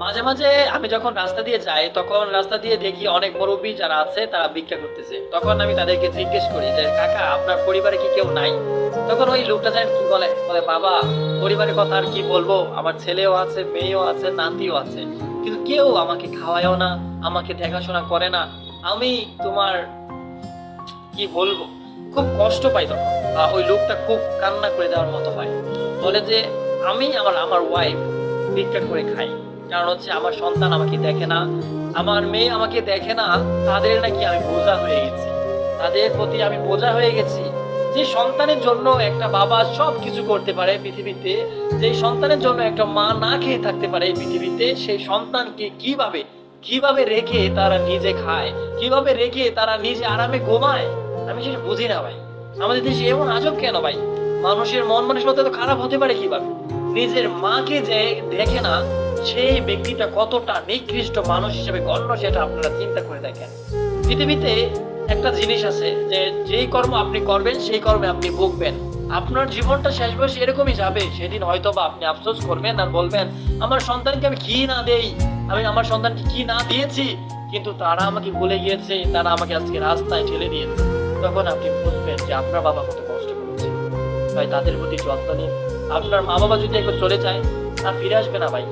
মাঝে মাঝে আমি যখন রাস্তা দিয়ে যাই তখন রাস্তা দিয়ে দেখি অনেক মুরব্বী যারা আছে তারা ভিক্ষা করতেছে। তখন আমি তাদেরকে জিজ্ঞেস করি যে কাকা আপনার পরিবারে কি কেউ নাই? তখন ওই লোকটা জানেন কি বলে, বলে বাবা পরিবারের কথা আর কি বলবো, আমার ছেলেও আছে, মেয়েও আছে, নাতিও আছে, কিন্তু কেউ আমাকে খাওয়ায়ও না, আমাকে দেখাশোনা করে না। আমি তোমার কি বলবো, খুব কষ্ট পাই তখন। ওই লোকটা খুব কান্না করে দেওয়ার মতো হয়, বলে যে আমি আমার আমার ওয়াইফ ভিক্ষা করে খাই, কারণ হচ্ছে আমার সন্তান আমাকে দেখে না, আমার মেয়ে আমাকে দেখে না, তাদের নাকি আমি বোঝা হয়ে গেছি, তাদের প্রতি আমি বোঝা হয়ে গেছি। যে সন্তানের জন্য একটা বাবা সব কিছু করতে পারে পৃথিবীতে, যে সন্তানের জন্য একটা মা না খেয়ে থাকতে পারে এই পৃথিবীতে, সেই সন্তানকে কিভাবে কিভাবে রেখে তারা নিজে খায়, কিভাবে রেখে তারা নিজে আরামে ঘুমায়, আমি সেটা বুঝি না ভাই। আমাদের দেশে এমন আজব কেন ভাই? মানুষের মন মানসিকতা তো খারাপ হতে পারে কিভাবে? নিজের মাকে যে দেখে না, সেই ব্যক্তিটা কতটা নিকৃষ্ট মানুষ হিসেবে গণ্য সেটা আপনারা চিন্তা করে দেখেন। পৃথিবীতে একটা জিনিস আছে যে যেই কর্ম আপনি করবেন সেই কর্মে আপনি ভুগবেন। আপনার জীবনটা শেষ বয়সে এরকমই যাবে, সেদিন হয়তো বা আপনি আফসোস করবেন আর বলবেন আমার সন্তানকে আমি কি না দেই, আমি আমার সন্তানকে কি না দিয়েছি, কিন্তু তারা আমাকে ভুলে গিয়েছে, তারা আমাকে আজকে রাস্তায় ঠেলে দিয়েছে। তখন আপনি বুঝবেন যে আপনার বাবা কত কষ্ট করেছে। তাই তাদের প্রতি যত্ন নিন। আপনার মা বাবা যদি একবার চলে যায়, আর ফিরে আসবে না ভাই।